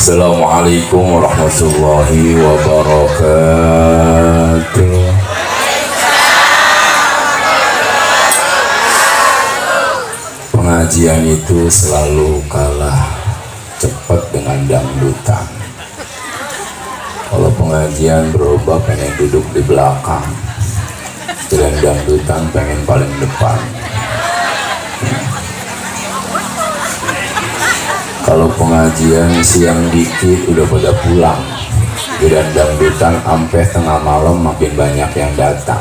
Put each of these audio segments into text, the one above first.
Assalamualaikum warahmatullahi wabarakatuh. Pengajian itu selalu kalah cepat dengan dangdutan. Kalau pengajian berubah pengen duduk di belakang, dan dangdutan pengen paling depan. Kalau pengajian siang dikit udah pada pulang, dan dangdutan sampai tengah malam makin banyak yang datang.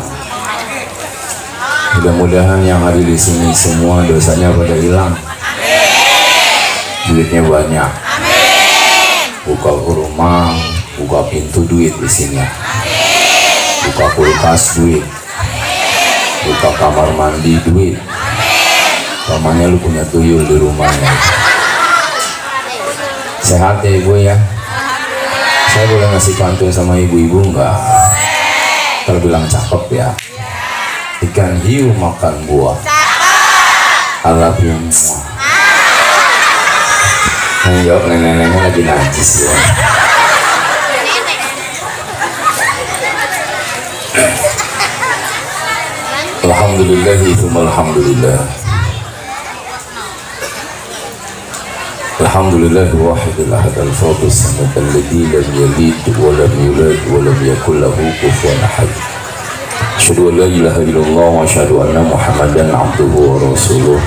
Mudah-mudahan yang ada di sini semua dosanya pada hilang, duitnya banyak, buka rumah, buka pintu duit di sini, buka kulkas duit, buka kamar mandi duit. Pamannya lu punya tuyul di rumahnya. Sehat ya ibu ya. Saya boleh ngasih pantun sama ibu-ibu enggak? Terbilang cakep ya. Ikan hiu makan buah. I love you. Yang jawab nenek-neneknya lagi najis ya. Alhamdulillah, alhamdulillah. Alhamdulillah wahidil ahad al-fadil samad alladhi lam yalid wa lam yulad wa lam yakul lahu kufuwan ahad. Asyhadu an la ilaha illallah wa asyhadu anna Muhammadan abduhu wa rasuluh.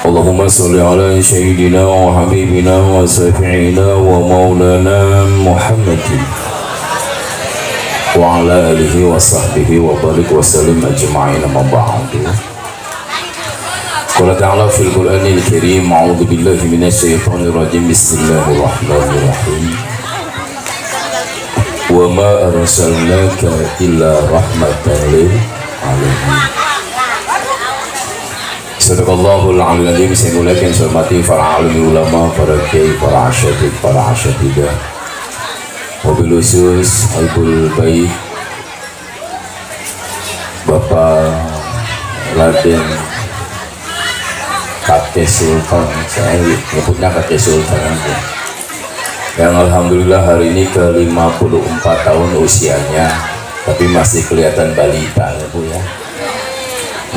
Allahumma shalli ala sayyidina wa habibina wa syafi'ina wa maulana Muhammadin wa ala alihi wa sahbihi wa barik wa sallim ajma'in amma ba'du. Qala ta'ala fil Qur'anil Karim, a'udzu billahi minasy syaithanir rajim, bismillahirrahmanirrahim. Wa ma arsalnaka illa rahmatan lil alamin. Sadaqallahul azim. Saya muliakan hormati para alim ulama, para kiai, para asyatid, para asyatidah. Wabil khusus Aibul Bait Bapak Raden Kakek Sultan, saya nyebutnya Kakek Sultan aja, yang alhamdulillah hari ini ke 54 tahun usianya, tapi masih kelihatan balita ya Bu ya.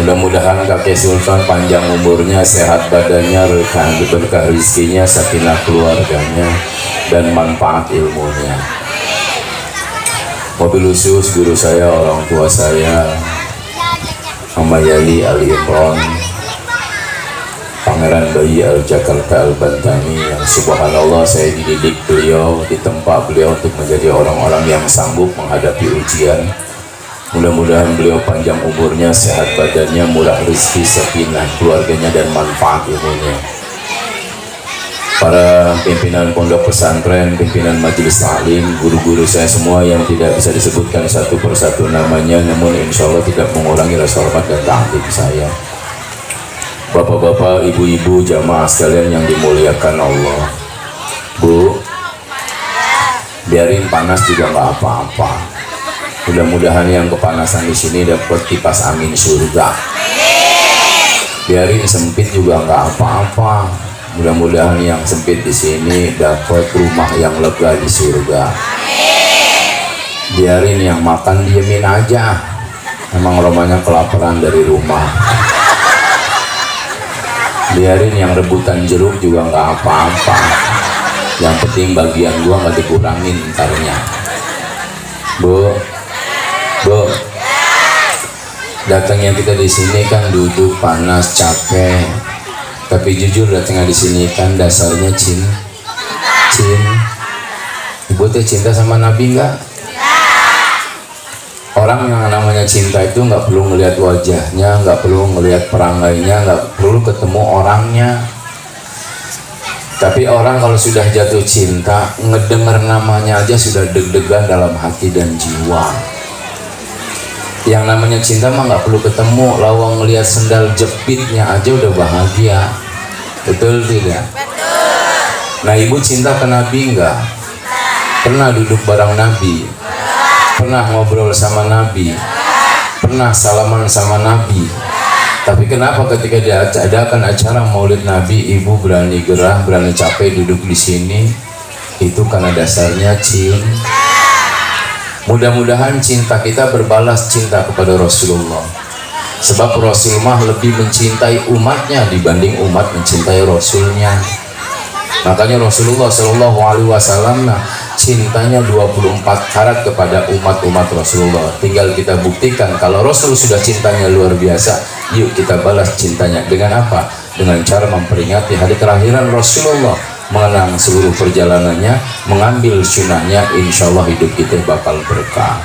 Mudah-mudahan Kakek Sultan panjang umurnya, sehat badannya, berkah rezekinya, sakinah keluarganya, dan manfaat ilmunya. Wabil khusus guru saya, orang tua saya, Mama Yali Ali Imron, Pangeran Bayi Al-Jakarta Al-Bantani, yang subhanallah saya dididik beliau, ditempa beliau untuk menjadi orang-orang yang sanggup menghadapi ujian. Mudah-mudahan beliau panjang umurnya, sehat badannya, murah rezeki, sakinah keluarganya, dan manfaat ilmunya. Para pimpinan pondok pesantren, pimpinan majelis taklim, guru-guru saya semua yang tidak bisa disebutkan satu persatu namanya, namun insya Allah tidak mengurangi rasa hormat dan ta'zim saya. Bapak-bapak, ibu-ibu, jamaah sekalian yang dimuliakan Allah. Bu, biarin panas juga nggak apa-apa. Mudah-mudahan yang kepanasan di sini dapat kipas angin surga. Biarin sempit juga nggak apa-apa. Mudah-mudahan yang sempit di sini dapat rumah yang lega di surga. Biarin yang makan diemin aja. Emang romanya kelaparan dari rumah. Biarin yang rebutan jeruk juga nggak apa-apa. Yang penting bagian gua nggak dikurangin entarnya. Bu, datangnya kita di sini kan duduk panas capek, tapi jujur datangnya di sini kan dasarnya cinta. Ibu teh cinta sama Nabi nggak? Orang yang namanya cinta itu nggak perlu ngelihat wajahnya, nggak perlu ngelihat perangainya, nggak perlu ketemu orangnya. Tapi orang kalau sudah jatuh cinta, ngedengar namanya aja sudah deg-degan dalam hati dan jiwa. Yang namanya cinta mah nggak perlu ketemu, lawang ngelihat sendal jepitnya aja udah bahagia. Betul tidak? Betul. Nah, ibu cinta ke Nabi nggak? Pernah duduk bareng Nabi? Pernah ngobrol sama Nabi? Pernah salaman sama Nabi? Tapi kenapa ketika diadakan acara Maulid Nabi, ibu berani gerah, berani capek duduk di sini? Itu karena dasarnya cinta. Mudah-mudahan cinta kita berbalas cinta kepada Rasulullah. Sebab Rasulullah lebih mencintai umatnya dibanding umat mencintai Rasulnya. Makanya Rasulullah Shallallahu Alaihi Wasallam cintanya 24 karat kepada umat-umat Rasulullah. Tinggal kita buktikan kalau Rasul sudah cintanya luar biasa, yuk kita balas cintanya. Dengan apa? Dengan cara memperingati hari kelahiran Rasulullah, mengenang seluruh perjalanannya, mengambil sunnahnya. Insya Allah hidup kita bakal berkah.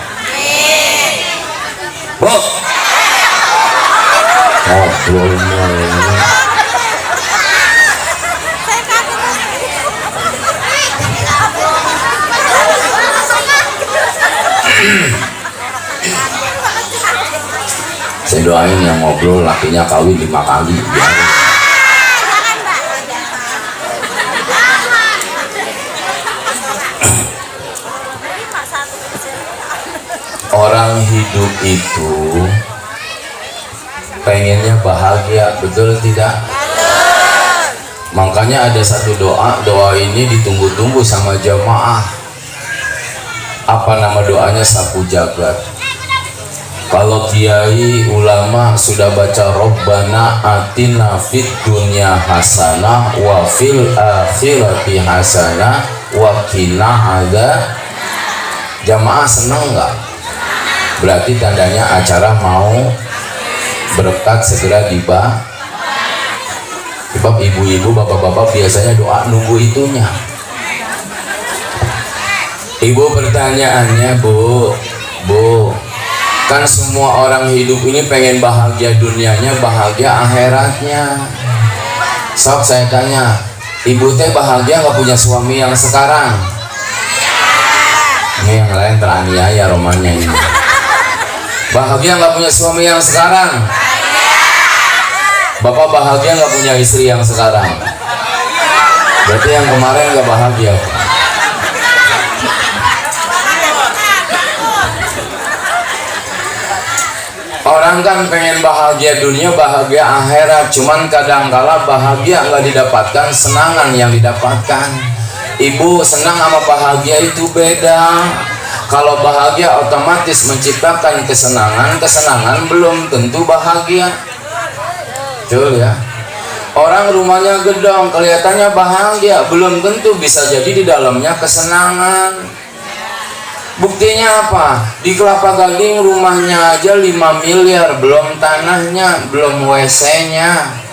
Saya doain yang ngobrol lakinya kawin 5 kali biar. Orang hidup itu pengennya bahagia, betul tidak? Makanya ada satu doa ini ditunggu-tunggu sama jamaah. Apa nama doanya? Sapu jagat. Kalau kiai ulama sudah baca Rabbana atina fid dunya hasanah wa fil akhirati hasanah wa qina adzab. Jamaah senang nggak? Berarti tandanya acara mau berkat segera tiba. Sebab ibu-ibu, bapak-bapak biasanya doa nunggu itunya. Ibu pertanyaannya, Bu, kan semua orang hidup ini pengen bahagia dunianya, bahagia akhiratnya. Sok saya tanya, ibu teh bahagia nggak punya suami yang sekarang? Ini yang lain teraniaya romannya ini. Bahagia nggak punya suami yang sekarang? Bapak bahagia nggak punya istri yang sekarang? Berarti yang kemarin nggak bahagia. Orang kan pengen bahagia dunia, bahagia akhirat. Cuman kadangkala bahagia nggak didapatkan, senangan yang didapatkan. Ibu senang sama bahagia itu beda. Kalau bahagia otomatis menciptakan kesenangan, kesenangan belum tentu bahagia. Betul ya? Orang rumahnya gedong, kelihatannya bahagia, belum tentu bisa jadi di dalamnya kesenangan. Buktinya apa? Di Kelapa Gading rumahnya aja 5 miliar, belum tanahnya, belum WC-nya.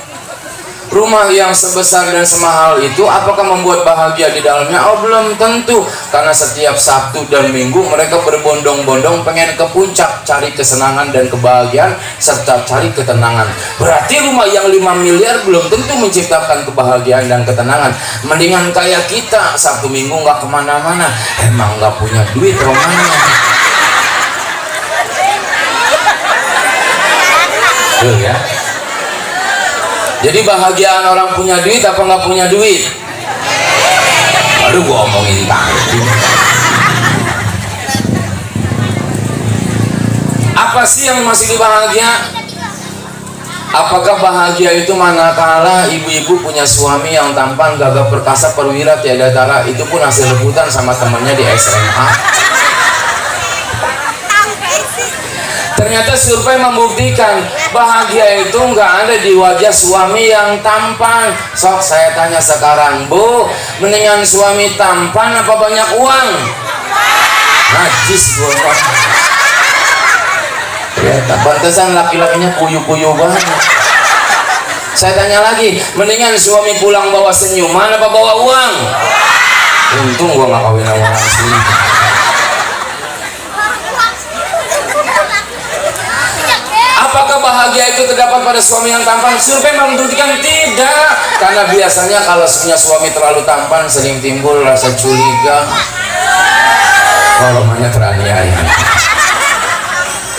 Rumah yang sebesar dan semahal itu apakah membuat bahagia di dalamnya? Oh belum tentu. Karena setiap Sabtu dan Minggu mereka berbondong-bondong pengen ke puncak, cari kesenangan dan kebahagiaan serta cari ketenangan. Berarti rumah yang 5 miliar belum tentu menciptakan kebahagiaan dan ketenangan. Mendingan kayak kita Sabtu Minggu nggak kemana-mana, emang nggak punya duit romannya. Tuh ya. Jadi bahagiaan orang punya duit apa nggak punya duit? Aduh, gua omongin tadi. Apa sih yang masih dibahagia? Apakah bahagia itu manakala ibu-ibu punya suami yang tampan, gagah perkasa, perwira, tiada tara? Itu pun hasil rebutan sama temannya di SMA. Ternyata survei membuktikan bahagia itu nggak ada di wajah suami yang tampan. Sok saya tanya sekarang, Bu, mendingan suami tampan apa banyak uang? Najis gua. Ya, pantesan laki-lakinya kuyu-kuyu banget. Saya tanya lagi, mendingan suami pulang bawa senyuman apa bawa uang? Untung gua nggak kawin sama orang sini. Apakah bahagia itu terdapat pada suami yang tampan? Survei membuktikan tidak. Karena biasanya kalau punya suami terlalu tampan sering timbul rasa curiga. Namanya teraniaya.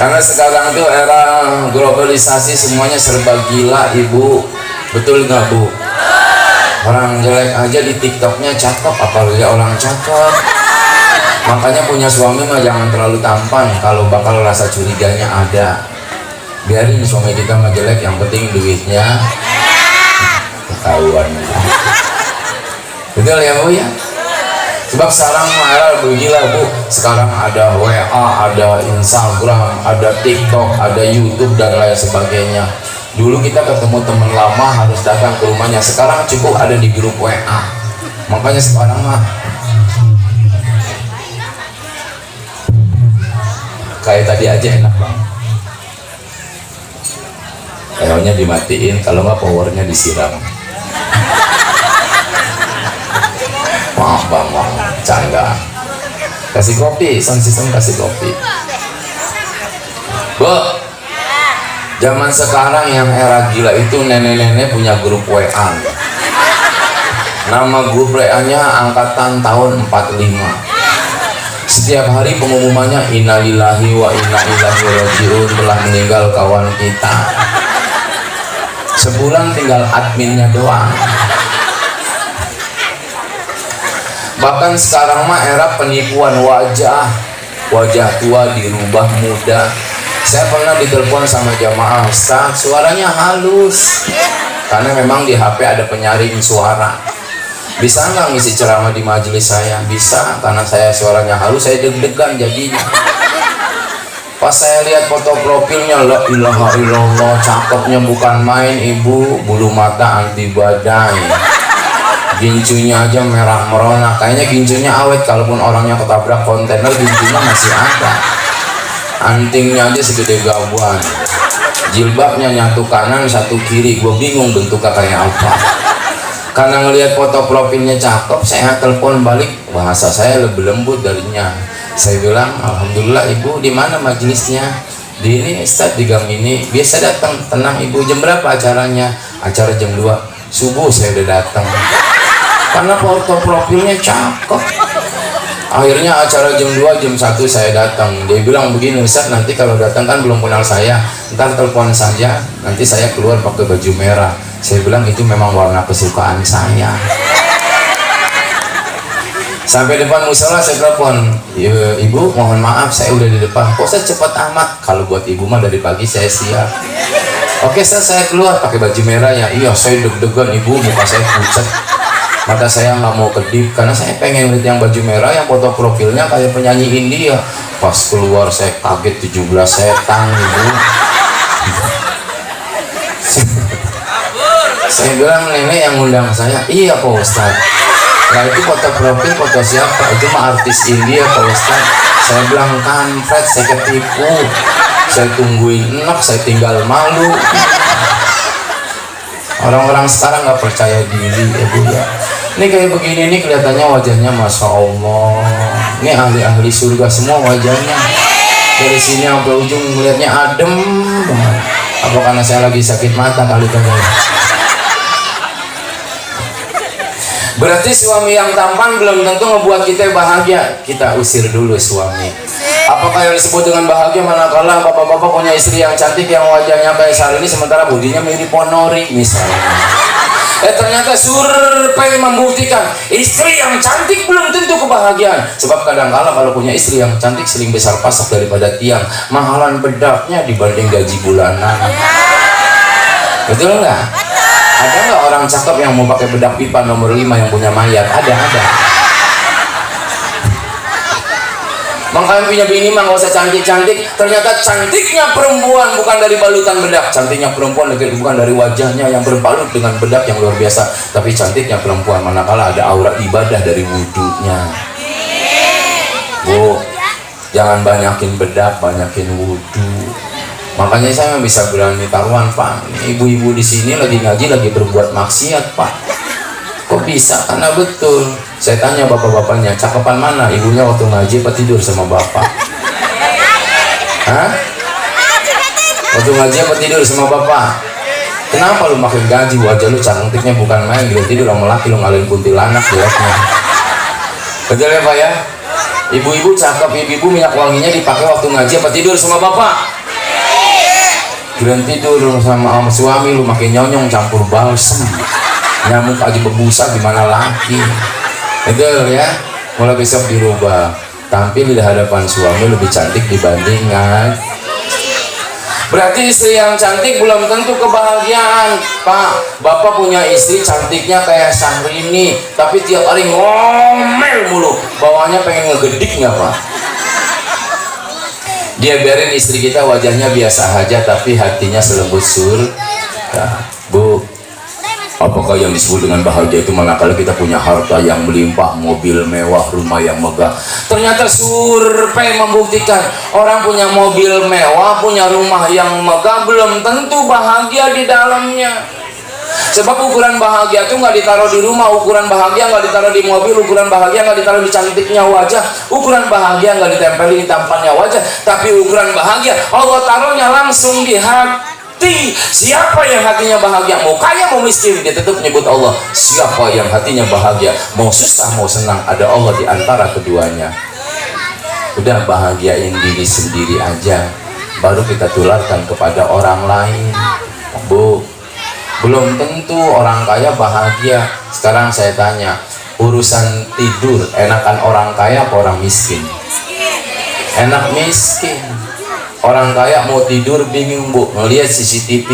Karena sekarang itu era globalisasi, semuanya serba gila, Ibu. Betul nggak, Bu? Orang jelek aja di TikToknya cakep, apalagi orang cakep. Makanya punya suami mah jangan terlalu tampan, kalau bakal rasa curiganya ada. biarin suami kita mah jelek, yang penting duitnya ketahuan. Betul ya Bu ya? Sebab sekarang malah begila Bu, sekarang ada WA, ada Instagram, ada TikTok, ada YouTube dan lain sebagainya. Dulu kita ketemu teman lama harus datang ke rumahnya, sekarang cukup ada di grup WA. Makanya sekarang mah kayak tadi aja enak banget. Kayaknya dimatiin, kalau nggak powernya disiram. Maaf bang, canda. Kasih kopi, sound system kasih kopi. Bu, zaman sekarang yang era gila itu nenek-nenek punya grup WA. Nama grup WA-nya angkatan tahun 45. Setiap hari pengumumannya innalillahi wa inna ilaihi rajiun, telah meninggal kawan kita. Sebulan tinggal adminnya doang. Bahkan sekarang mah era penipuan wajah tua dirubah muda. Saya pernah ditelepon sama jamaah, Ustaz, suaranya halus. Karena memang di HP ada penyaring suara. Bisa nggak ngisi ceramah di majelis saya? Bisa, karena saya suaranya halus, saya deg-degan jadinya. Pas saya lihat foto profilnya, la ilaha illallah, cakepnya bukan main ibu, bulu mata anti badai, gincunya aja merah merona, kayaknya gincunya awet, kalaupun orangnya ketabrak kontainer gincunya masih ada. Antingnya aja segede gabuan, jilbabnya nyatu kanan satu kiri, gue bingung bentuknya kayak apa. Karena ngelihat foto profilnya cakep, saya telepon balik, bahasa saya lebih lembut darinya. Saya bilang, alhamdulillah ibu, di mana majelisnya? Di ini Ustaz, di gang ini. Biasa datang, tenang ibu. Jam berapa acaranya? Acara jam 2 subuh saya udah datang. Karena foto profilnya cakep. Akhirnya acara jam 2, jam 1 saya datang. Dia bilang begini, Ustaz, nanti kalau datang kan belum kenal saya, ntar telepon saja, nanti saya keluar pakai baju merah. Saya bilang itu memang warna kesukaan saya. Sampai depan musola saya telepon, ibu mohon maaf saya udah di depan. Kok saya cepat amat? Kalau buat ibu mah dari pagi saya siap. Oke saya keluar pakai baju merah ya. Iya saya deg-degan ibu, muka saya pucat, mata saya nggak mau kedip karena saya pengen lihat yang baju merah yang foto profilnya kayak penyanyi India. Pas keluar saya kaget, 17 setan ibu. Saya bilang, nenek yang undang saya. Iya Pak Ustadz. Nah itu foto profil, foto siapa? Itu mah artis India Pak Ustadz. Saya bilang, kampret, saya ketipu. Saya tungguin enak, saya tinggal malu. Orang-orang sekarang nggak percaya diri ya Bu ya. Ini kayak begini nih kelihatannya wajahnya Masya Allah. Ini ahli-ahli surga semua wajahnya. Dari sini sampai ujung melihatnya adem banget. Apa karena saya lagi sakit mata kali kan? Berarti suami yang tampan belum tentu ngebuat kita bahagia. Kita usir dulu suami. Apakah yang disebut dengan bahagia manakala bapak-bapak punya istri yang cantik yang wajahnya kayak Syahrini sementara budinya mirip Ponori misalnya. Ternyata survei membuktikan istri yang cantik belum tentu kebahagiaan. Sebab kadang-kala kalau punya istri yang cantik sering besar pasak daripada tiang, mahalan bedaknya dibanding gaji bulanan. Betul nggak? Ada nggak orang cakep yang mau pakai bedak pipa nomor 5 yang punya mayat? Ada. Makanya punya bini mah nggak usah cantik-cantik. Ternyata cantiknya perempuan bukan dari balutan bedak. Cantiknya perempuan bukan dari wajahnya yang berbalut dengan bedak yang luar biasa. Tapi cantiknya perempuan manakala ada aura ibadah dari wudhunya. Bu, jangan banyakin bedak, banyakin wudhu. Makanya saya bisa berani taruhan, Pak. Ibu-ibu di sini lagi ngaji, lagi berbuat maksiat, Pak. Kok bisa? Karena betul. Saya tanya bapak-bapaknya, cakepan mana? Ibunya waktu ngaji apa tidur sama bapak? Hah? Waktu ngaji apa tidur sama bapak? Kenapa lu makin gaji? Wajah lu cantiknya bukan main, dia tidur sama laki lu ngalahin kuntilanak lihatnya. Betul ya Pak ya? Ibu-ibu cakep, ibu-ibu minyak wanginya dipakai waktu ngaji apa tidur sama bapak? Kirain tidur sama suami lu makin nyonyong campur balsem, nyamuk aja berbusa gimana lagi. Betul ya, mulai besok dirubah, tampil di hadapan suami lebih cantik dibandingkan. Berarti istri yang cantik belum tentu kebahagiaan. Pak, bapak punya istri cantiknya kayak Syahrini, tapi tiap hari ngomel mulu, bawahnya pengen ngegedik nggak Pak? Dia biarin istri kita wajahnya biasa aja, tapi hatinya selembut surga. Bu, apakah yang disebut dengan bahagia itu manakala kita punya harta yang melimpah, mobil mewah, rumah yang megah? Ternyata survei membuktikan orang punya mobil mewah, punya rumah yang megah belum tentu bahagia di dalamnya. Sebab ukuran bahagia itu nggak ditaruh di rumah, ukuran bahagia nggak ditaruh di mobil, ukuran bahagia nggak ditaruh di cantiknya wajah, ukuran bahagia nggak ditempelin di tampannya wajah, tapi ukuran bahagia Allah taruhnya langsung di hati. Siapa yang hatinya bahagia, mau kaya mau miskin, dia tetap menyebut Allah. Siapa yang hatinya bahagia, mau susah mau senang, ada Allah di antara keduanya. Udah bahagiain diri sendiri aja, baru kita tularkan kepada orang lain. Bu, belum tentu orang kaya bahagia. Sekarang saya tanya, urusan tidur enakan orang kaya apa orang miskin? Enak miskin. Orang kaya mau tidur bingung Bu, ngelihat CCTV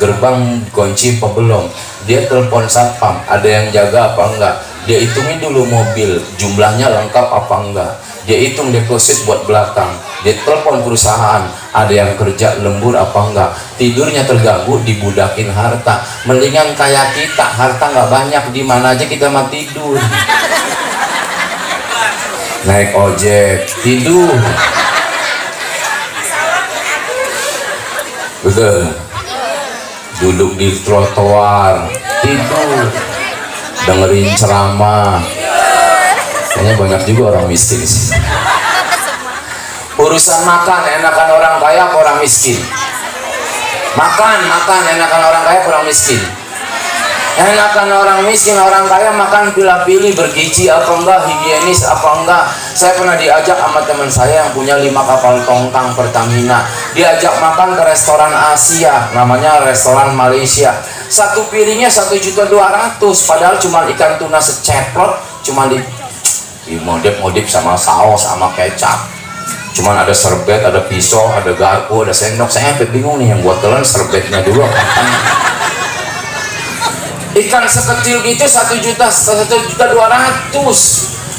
gerbang kunci apa belum, dia telepon satpam ada yang jaga apa enggak, dia hitungin dulu mobil jumlahnya lengkap apa enggak, dia hitung deposit buat belakang, dia telepon perusahaan ada yang kerja lembur apa enggak, tidurnya terganggu dibudakin harta. Mendingan kayak kita harta nggak banyak, di mana aja kita mah tidur, naik ojek tidur, betul, duduk di trotoar tidur, dengerin ceramah. Kayaknya banyak juga orang miskin sih. Urusan makan enakan orang kaya apa orang miskin? Makan enakan orang kaya apa orang miskin? Enakan orang miskin. Orang kaya makan pilih-pilih, bergizi apa enggak, higienis apa enggak. Saya pernah diajak sama teman saya yang punya 5 kapal tongkang Pertamina, diajak makan ke restoran Asia, namanya restoran Malaysia. Satu piringnya 1.200.000, padahal cuma ikan tuna seceplok, cuma dimodif sama saus sama kecap, cuman ada serbet, ada pisau, ada garpu, ada sendok. Saya sampai bingung nih, yang buat telan serbetnya dulu kapan? Ikan sekecil gitu 1.200.000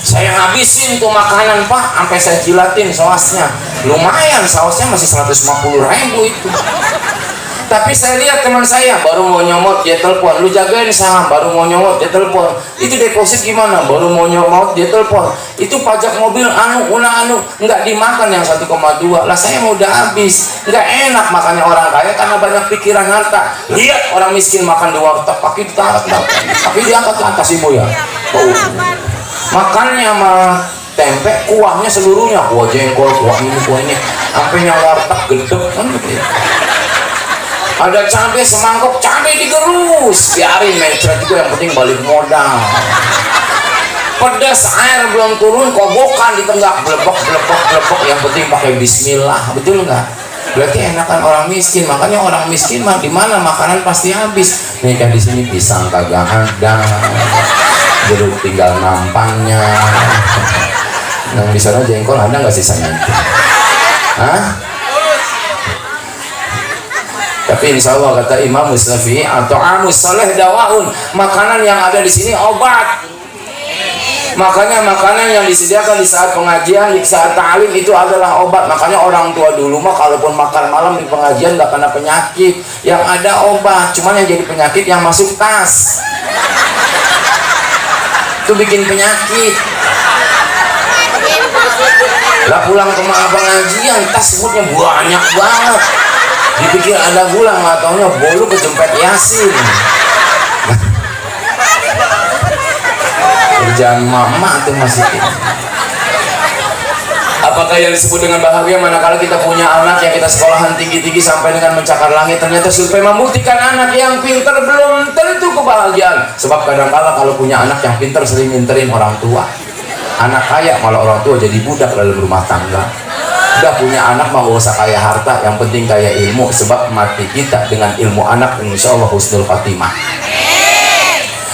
saya ngabisin tuh makanan Pak, sampai saya jilatin sausnya. Lumayan sausnya masih 150.000 itu. Tapi saya lihat teman saya baru mau nyomot dia telepon, lu jagain saham, baru mau nyomot dia telepon, itu deposit gimana, baru mau nyomot dia telepon, itu pajak mobil anu nggak dimakan yang 1,2 lah. Saya mau udah habis, nggak enak makannya orang kaya karena banyak pikiran harta. Lihat orang miskin makan di warteg pakai ditaruh, tapi diangkat ke atas ibu ya. Makannya mah tempe, kuahnya seluruhnya, kuah jengkol, kuah ini, sampai yang warteg gedek kan gitu ya. Ada cabai semangkok, cabai digerus, biarin mencret juga, yang penting balik modal. Pedas air belum turun, kobokan di tenggak, blepok, yang penting pakai bismillah, betul nggak? Berarti enakan orang miskin. Makanya orang miskin mah di mana makanan pasti habis. Nih kan di sini pisang kagak ada, jeruk tinggal nampangnya. Yang di sana jengkol ada nggak sisanya itu? Hah? Tapi insya Allah kata Imam Syafi'i, atau amus saleh dawaun, makanan yang ada di sini obat. Makanya makanan yang disediakan di saat pengajian, di saat ta'lim itu adalah obat. Makanya orang tua dulu mah kalaupun makan malam di pengajian nggak kena penyakit, yang ada obat. Cuman yang jadi penyakit yang masuk tas, itu bikin penyakit. Lah pulang ke pengajian tas semutnya banyak banget, dipikir ada gula, nggak taunya bolu kejempet Yasin. Kerjaan mama tuh masih gitu. Apakah yang disebut dengan bahagia manakala kita punya anak yang kita sekolahan tinggi-tinggi sampai dengan mencakar langit? Ternyata survei membuktikan anak yang pintar belum tentu kebahagiaan. Sebab kadang-kala kalau punya anak yang pintar sering minterin orang tua. Anak kaya malah orang tua jadi budak dalam rumah tangga. Udah punya anak mah gak usah kaya harta, yang penting kaya ilmu. Sebab mati kita dengan ilmu anak, insya Allah husnul khatimah.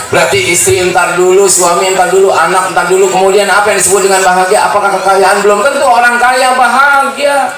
Berarti istri entar dulu, suami entar dulu, anak entar dulu, kemudian apa yang disebut dengan bahagia? Apakah kekayaan? Belum tentu orang kaya bahagia.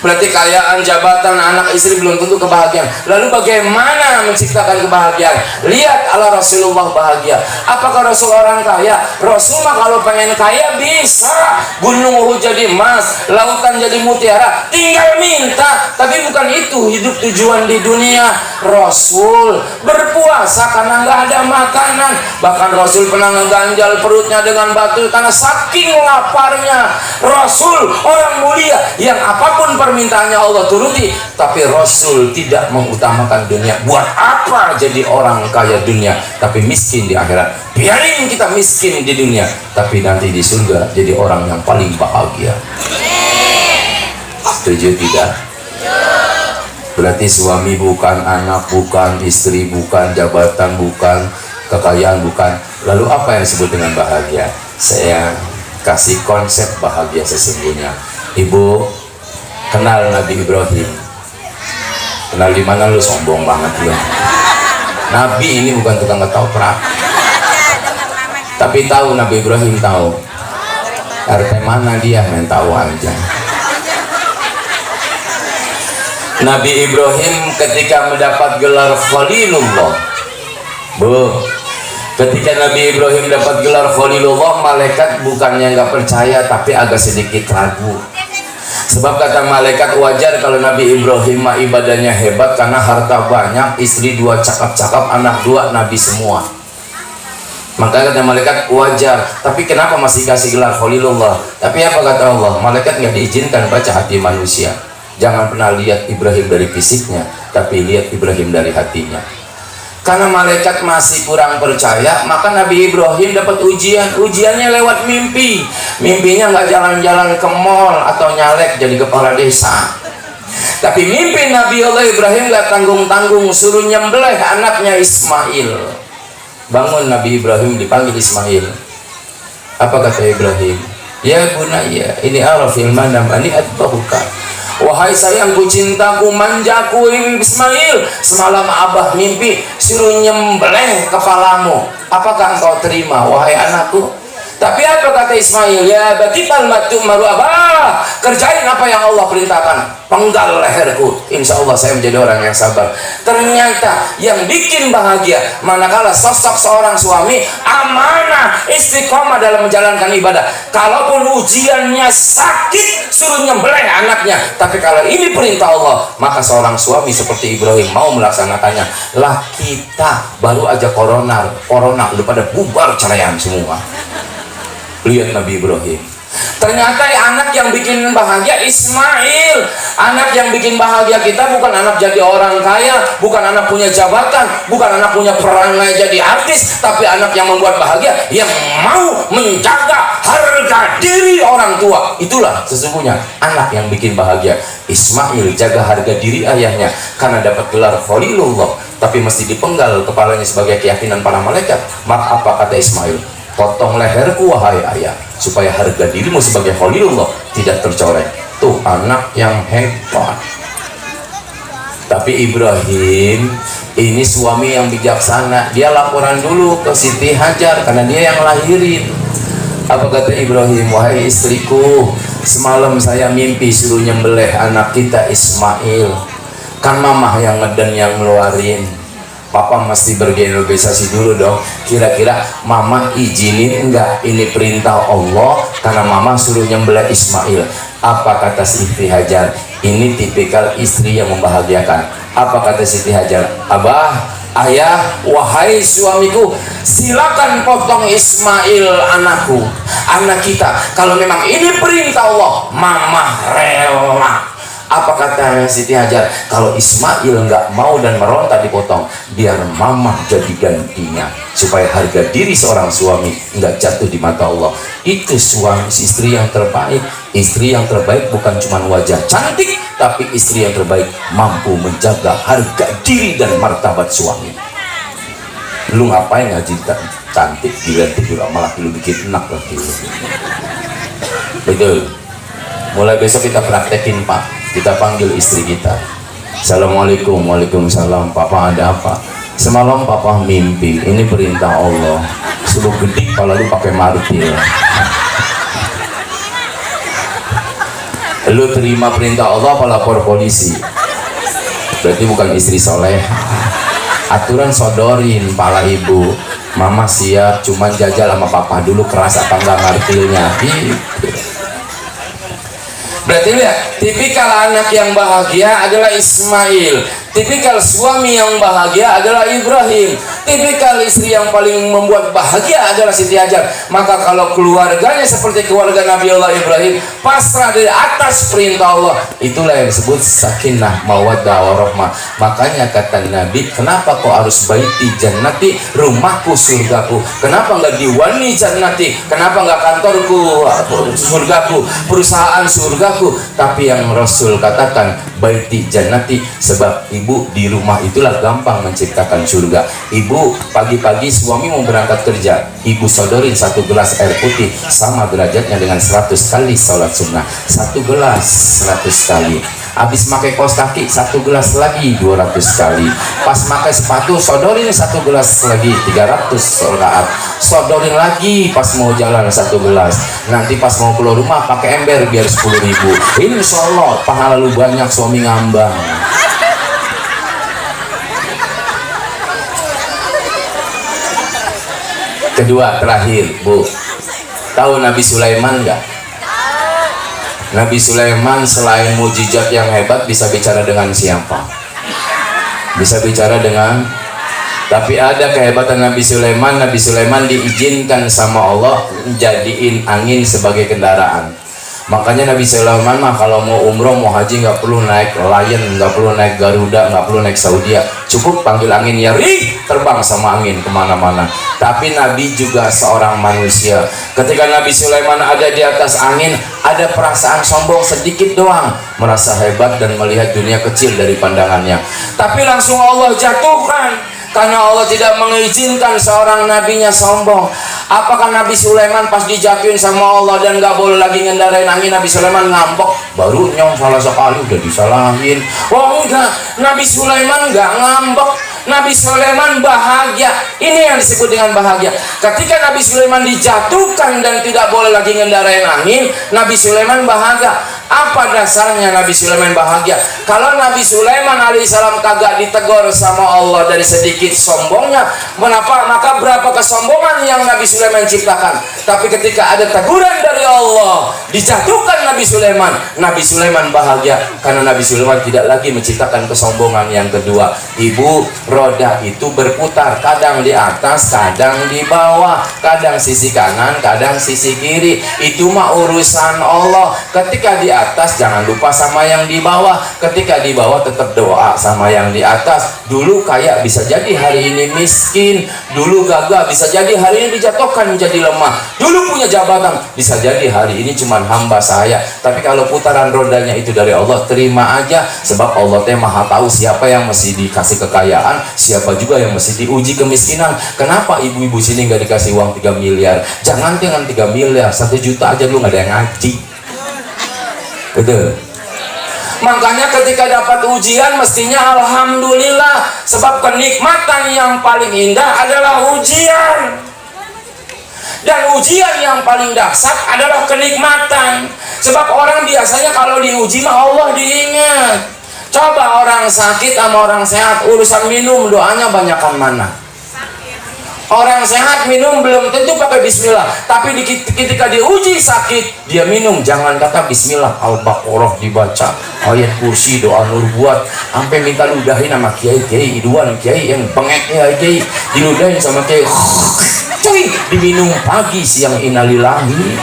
Berarti kekayaan, jabatan, anak, istri belum tentu kebahagiaan. Lalu bagaimana menciptakan kebahagiaan? Lihat ala Rasulullah bahagia. Apakah Rasul orang kaya? Rasul mah kalau pengen kaya bisa. Gunung Uhud jadi emas, lautan jadi mutiara, tinggal minta. Tapi bukan itu hidup tujuan di dunia. Rasul berpuasa karena nggak ada makanan. Bahkan Rasul pernah ngeganjal perutnya dengan batu karena saking laparnya. Rasul orang mulia yang apapun permintaannya Allah turuti, tapi Rasul tidak mengutamakan dunia. Buat apa jadi orang kaya dunia tapi miskin di akhirat? Biarin kita miskin di dunia, tapi nanti di surga jadi orang yang paling bahagia. Setuju tidak? Berarti suami bukan, anak bukan, istri bukan, jabatan bukan, kekayaan bukan. Lalu apa yang disebut dengan bahagia? Saya kasih konsep bahagia sesungguhnya. Ibu kenal Nabi Ibrahim? Kenal di mana? Lu sombong banget ya. Nabi ini bukan tukang ketoprak. Tapi tahu Nabi Ibrahim tahu. RT mana dia? Main tahu aja. Nabi Ibrahim ketika mendapat gelar Khalilullah, ketika Nabi Ibrahim dapat gelar Khalilullah, malaikat bukannya nggak percaya tapi agak sedikit ragu. Sebab kata malaikat, wajar kalau Nabi Ibrahim mah ibadahnya hebat karena harta banyak, istri 2 cakap-cakap, anak 2, nabi semua. Maka kata malaikat wajar, tapi kenapa masih kasih gelar Khalilullah? Tapi apa kata Allah? Malaikat nggak diizinkan baca hati manusia. Jangan pernah lihat Ibrahim dari fisiknya, tapi lihat Ibrahim dari hatinya. Karena malaikat masih kurang percaya, maka Nabi Ibrahim dapat ujian. Ujiannya lewat mimpi. Mimpinya nggak jalan-jalan ke mall atau nyalek jadi kepala desa. Tapi mimpi Nabi Allah Ibrahim nggak tanggung-tanggung, suruh nyembelih anaknya Ismail. Bangun Nabi Ibrahim, dipanggil Ismail. Apa kata Ibrahim? Ya bunayya, ini arafil manam ani atbahuka. Wahai sayangku, cintaku, manjaku Ismail, semalam abah mimpi suruh nyembelih kepalamu. Apakah engkau terima wahai anakku? Tapi apa kata Ismail? Ya batikal matu maru abah, kerjain apa yang Allah perintahkan, penggal leherku, insya Allah saya menjadi orang yang sabar. Ternyata yang bikin bahagia manakala sosok seorang suami amanah, istiqomah dalam menjalankan ibadah. Kalaupun ujiannya sakit, suruh nyembelih anaknya, tapi kalau ini perintah Allah, maka seorang suami seperti Ibrahim mau melaksanakannya. Lah kita baru aja corona udah pada bubar ceraian semua. Lihat Nabi Ibrahim. Ternyata anak yang bikin bahagia Ismail. Anak yang bikin bahagia kita bukan anak jadi orang kaya, bukan anak punya jabatan, bukan anak punya perangai jadi artis, tapi anak yang membuat bahagia, yang mau menjaga harga diri orang tua. Itulah sesungguhnya anak yang bikin bahagia. Ismail jaga harga diri ayahnya karena dapat gelar Khalilullah, tapi mesti dipenggal kepalanya sebagai keyakinan para malaikat. Maka apa kata Ismail? Potong leherku wahai ayah, supaya harga dirimu sebagai Khalilullah tidak tercoreng. Tuh anak yang hebat. Tapi Ibrahim ini suami yang bijaksana. Dia laporan dulu ke Siti Hajar karena dia yang lahirin. Apa kata Ibrahim? Wahai istriku, semalam saya mimpi suruh nyembelih anak kita Ismail. Kan mamah yang ngeden yang ngeluarin. Papa mesti bergeneralisasi dulu dong. Kira-kira mama izinin enggak ini perintah Allah karena mama suruh nyembelih Ismail. Apa kata Siti Hajar? Ini tipikal istri yang membahagiakan. Apa kata Siti Hajar? Abah, ayah, wahai suamiku, silakan potong Ismail anakku, anak kita. Kalau memang ini perintah Allah, mama rela. Apa kata Siti Hajar? Kalau Ismail nggak mau dan meronta dipotong, biar mama jadi gantinya, supaya harga diri seorang suami nggak jatuh di mata Allah. Itu suami istri yang terbaik. Istri yang terbaik bukan cuma wajah cantik, tapi istri yang terbaik mampu menjaga harga diri dan martabat suami. Lu ngapain ngaji cantik dilantik juga malah lu bikin enak lagi. Betul. Mulai besok kita praktekin Pak. Kita panggil istri kita. Assalamualaikum. Waalaikumsalam. Papa ada apa? Semalam papa mimpi. Ini perintah Allah. Suruh gedik kalau lu pakai martil. Lu terima perintah Allah apa lapor polisi? Berarti bukan istri soleh. Aturan sodorin pala ibu, mama siap, cuman jajal sama papa dulu keras apa enggak martilnya gitu. Berarti lihat, tipikal anak yang bahagia adalah Ismail, tipikal suami yang bahagia adalah Ibrahim, tipikal istri yang paling membuat bahagia adalah Siti Hajar. Maka kalau keluarganya seperti keluarga Nabi Allah Ibrahim, pasrah dari atas perintah Allah, itulah yang disebut sakinah mawaddah warahmah. Makanya kata Nabi, kenapa kau harus baiti jannati, rumahku surgaku? Kenapa enggak diwani jannati? Kenapa enggak kantorku surgaku, perusahaan surgaku? Tapi yang Rasul katakan baiti jannati, sebab ibu di rumah itulah gampang menciptakan surga. Ibu pagi-pagi suami mau berangkat kerja, ibu sodorin 1 gelas air putih, sama derajatnya dengan 100 kali sholat sunnah. 1 gelas 100 kali. Habis pakai kaos kaki 1 gelas lagi 200 kali. Pas pakai sepatu sodorin 1 gelas lagi 300 rakaat. Sodorin lagi pas mau jalan 1 gelas. Nanti pas mau keluar rumah pakai ember biar 10.000. Insya Allah pahala lu banyak, suami ngambang. Kedua, terakhir, Bu, tahu Nabi Sulaiman nggak? Nabi Sulaiman selain mujizat yang hebat bisa bicara dengan siapa? Bisa bicara dengan, tapi ada kehebatan Nabi Sulaiman. Nabi Sulaiman diizinkan sama Allah jadiin angin sebagai kendaraan. Makanya Nabi Sulaiman mah kalau mau umroh mau haji nggak perlu naik Lion, nggak perlu naik Garuda, nggak perlu naik Saudi, cukup panggil angin ya rih, terbang sama angin kemana-mana. Tapi Nabi juga seorang manusia. Ketika Nabi Sulaiman ada di atas angin, ada perasaan sombong sedikit doang, merasa hebat dan melihat dunia kecil dari pandangannya. Tapi langsung Allah jatuhkan, karena Allah tidak mengizinkan seorang nabinya sombong. Apakah Nabi Sulaiman pas dijatuhin sama Allah dan gak boleh lagi ngendarain angin, Nabi Sulaiman ngambek? Baru nyong salah sekali udah disalahin. Oh enggak, Nabi Sulaiman gak ngambek, Nabi Sulaiman bahagia. Ini yang disebut dengan bahagia. Ketika Nabi Sulaiman dijatuhkan dan tidak boleh lagi ngendarain angin, Nabi Sulaiman bahagia. Apa dasarnya Nabi Sulaiman bahagia? Kalau Nabi Sulaiman alaihissalam kagak ditegur sama Allah dari sedikit sombongnya, maka berapa kesombongan yang Nabi Sulaiman ciptakan. Tapi ketika ada teguran dari Allah, dijatuhkan Nabi Sulaiman bahagia, karena Nabi Sulaiman tidak lagi menciptakan kesombongan. Yang kedua, ibu, roda itu berputar, kadang di atas, kadang di bawah, kadang sisi kanan, kadang sisi kiri. Itu mah urusan Allah. Ketika di atas jangan lupa sama yang di bawah, ketika di bawah tetap doa sama yang di atas. Dulu kaya bisa jadi hari ini miskin, dulu gagah bisa jadi hari ini dijatuhkan menjadi lemah, dulu punya jabatan bisa jadi hari ini cuman hamba saya. Tapi kalau putaran rodanya itu dari Allah, terima aja, sebab Allah teh maha tahu siapa yang mesti dikasih kekayaan, siapa juga yang mesti diuji kemiskinan. Kenapa ibu-ibu sini nggak dikasih uang 3 miliar? Jangan dengan 3 miliar, 1 juta aja lu nggak ada yang ngaji. Betul. Makanya ketika dapat ujian mestinya alhamdulillah, sebab kenikmatan yang paling indah adalah ujian. Dan ujian yang paling dahsyat adalah kenikmatan. Sebab orang biasanya kalau diuji mah Allah diingat. Coba orang sakit sama orang sehat, urusan minum doanya banyakan mana? Orang sehat minum belum tentu pakai bismillah, tapi ketika diuji sakit dia minum, jangan kata bismillah, Al-Baqarah dibaca, ayat kursi, doa nur buat, sampai minta ludahin sama kiai iduan, kiai yang bengek ya, kiai diludahin sama kiai, cuy, diminum pagi siang, innalillahi.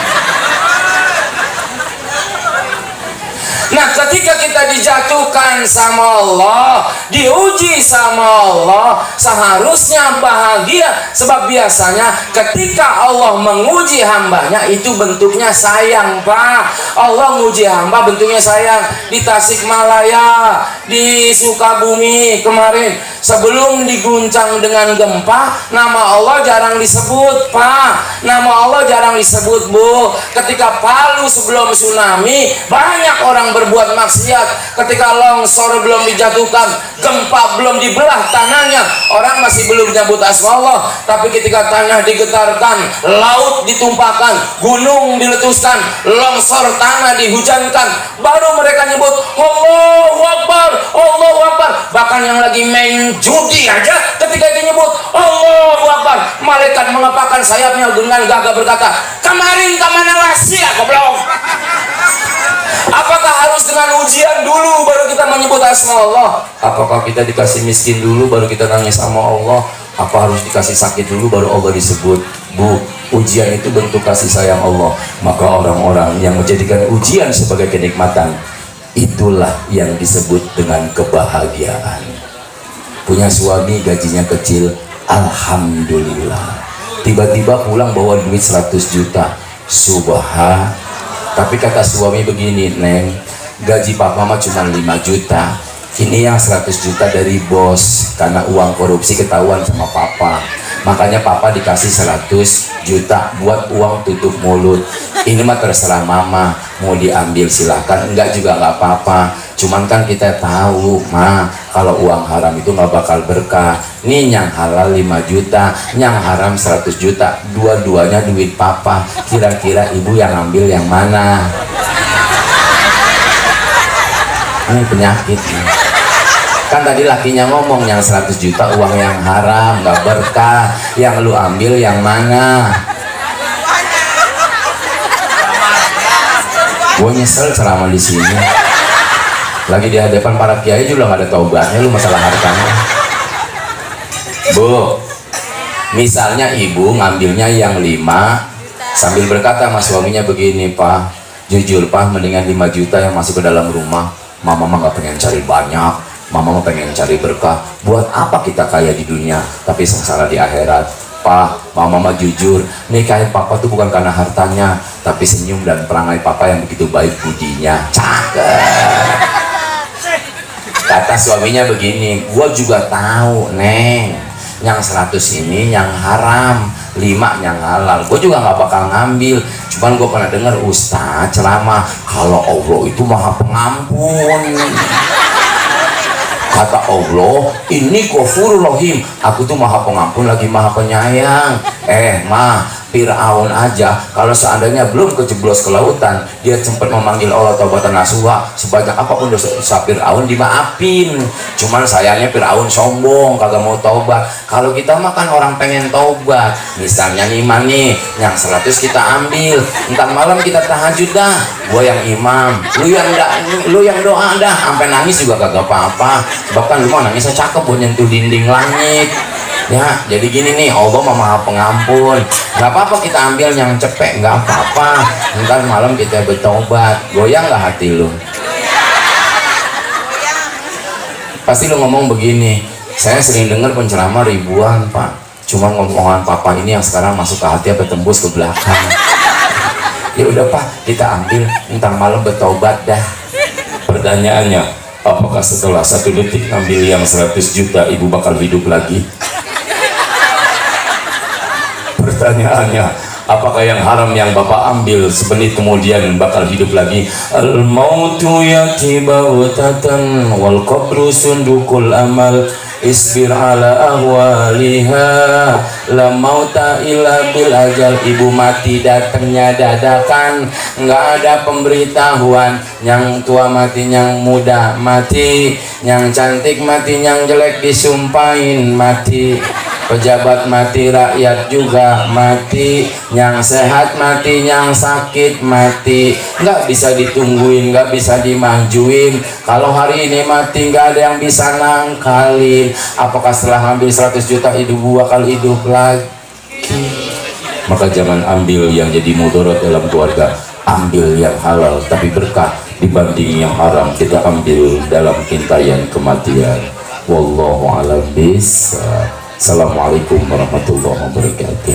Nah, ketika kita dijatuhkan sama Allah, diuji sama Allah, seharusnya bahagia. Sebab biasanya ketika Allah menguji hambanya, itu bentuknya sayang, Pak. Allah menguji hamba bentuknya sayang. Di Tasikmalaya, di Sukabumi kemarin, sebelum diguncang dengan gempa, nama Allah jarang disebut, Pak. Nama Allah jarang disebut, Bu. Ketika Palu sebelum tsunami, banyak orang berbuat maksiat. Ketika longsor belum dijatuhkan, gempa belum dibelah tanahnya, orang masih belum menyebut asma Allah. Tapi ketika tanah digetarkan, laut ditumpahkan, gunung diletuskan, longsor tanah dihujankan, baru mereka nyebut Allahu Akbar, Allahu Akbar. Bahkan yang lagi main judi aja ketika itu nyebut Allahu Akbar, malaikat mengepakkan sayapnya dengan gagah berkata, kemarin kemana wasia goblok. Apakah harus dengan ujian dulu baru kita menyebut asma Allah? Apakah kita dikasih miskin dulu baru kita nangis sama Allah? Apa harus dikasih sakit dulu baru Allah disebut? Bu, ujian itu bentuk kasih sayang Allah. Maka orang-orang yang menjadikan ujian sebagai kenikmatan, itulah yang disebut dengan kebahagiaan. Punya suami gajinya kecil, alhamdulillah. Tiba-tiba pulang bawa duit 100 juta, subhan. Tapi kata suami begini, Neng, gaji papa mah cuma 5 juta. Ini yang 100 juta dari bos, karena uang korupsi ketahuan sama papa. Makanya papa dikasih 100 juta buat uang tutup mulut. Ini mah terserah mama, mau diambil silahkan, enggak juga nggak apa-apa. Cuman kan kita tahu, Ma, kalau uang haram itu nggak bakal berkah. Nih yang halal 5 juta, yang haram 100 juta, dua-duanya duit papa. Kira-kira ibu yang ambil yang mana? Ini penyakit nih. Kan tadi lakinya ngomong yang 100 juta uang yang haram, nggak berkah. Yang lu ambil yang mana? Gue nyesel ceramah di sini. Lagi di hadapan para kiai juga nggak ada taubatnya, lu masalah hartanya. Bu, misalnya ibu ngambilnya yang 5 sambil berkata sama suaminya begini, Pak, jujur Pak, mendingan 5 juta yang masuk ke dalam rumah. Mama mah nggak pengen cari banyak, mama mah pengen cari berkah. Buat apa kita kaya di dunia tapi sengsara di akhirat? Pak, mama mah jujur, nikahin papa tuh bukan karena hartanya, tapi senyum dan perangai papa yang begitu baik budinya. Cakep. Kata suaminya begini, gua juga tahu, Neng, yang 100 ini yang haram, 5 yang halal. Gue juga nggak bakal ngambil. Cuman gue pernah dengar Ustaz ceramah, kalau Allah itu maha pengampun. Kata Allah, ini Ghafurur Rahim, aku tuh maha pengampun lagi maha penyayang. Ma, Fir'aun aja kalau seandainya belum kejeblos ke lautan, dia sempat memanggil Allah taubatan nasuha, sebanyak apapun dosa Fir'aun dimaafin. Cuman sayangnya Fir'aun sombong, kagak mau taubat. Kalau kita makan orang pengen taubat, misalnya nih nih yang 100 kita ambil, entar malam kita tahajud dah, gua yang imam, lu yang doa dah, sampai nangis juga kagak apa-apa. Bahkan lu mau nangisnya cakep buat nyentuh dinding langit. Ya, jadi gini nih, Allah maha pengampun. Gak apa-apa kita ambil yang cepek, gak apa-apa. Ntar malam kita bertobat. Goyang gak hati lu? Pasti lu ngomong begini, saya sering dengar penceramah ribuan, Pak. Cuma ngomongan papa ini yang sekarang masuk ke hati apa tembus ke belakang. Ya udah Pak, kita ambil, ntar malam bertobat dah. Pertanyaannya, apakah setelah 1 detik ambil yang 100 juta ibu bakal hidup lagi? Pertanyaannya, apakah yang haram yang bapak ambil semenit kemudian bakal hidup lagi? Al mautu yati bautatan wal qabru sundukul amal isbir ala ahwaliha la mauta illa bil ajal. Ibu mati datangnya dadakan, nggak ada pemberitahuan. Yang tua mati, yang muda mati, yang cantik mati, yang jelek disumpahin mati. Pejabat mati, rakyat juga mati, yang sehat mati, yang sakit mati. Nggak bisa ditungguin, nggak bisa dimajuin. Kalau hari ini mati nggak ada yang bisa nangkalin. Apakah setelah ambil 100 juta hidup bakal hidup lagi? Maka jangan ambil yang jadi mudarat dalam keluarga. Ambil yang halal tapi berkah dibanding yang haram kita ambil dalam kintayan kematian. Wallahu a'lam bishawab. Assalamualaikum warahmatullahi wabarakatuh.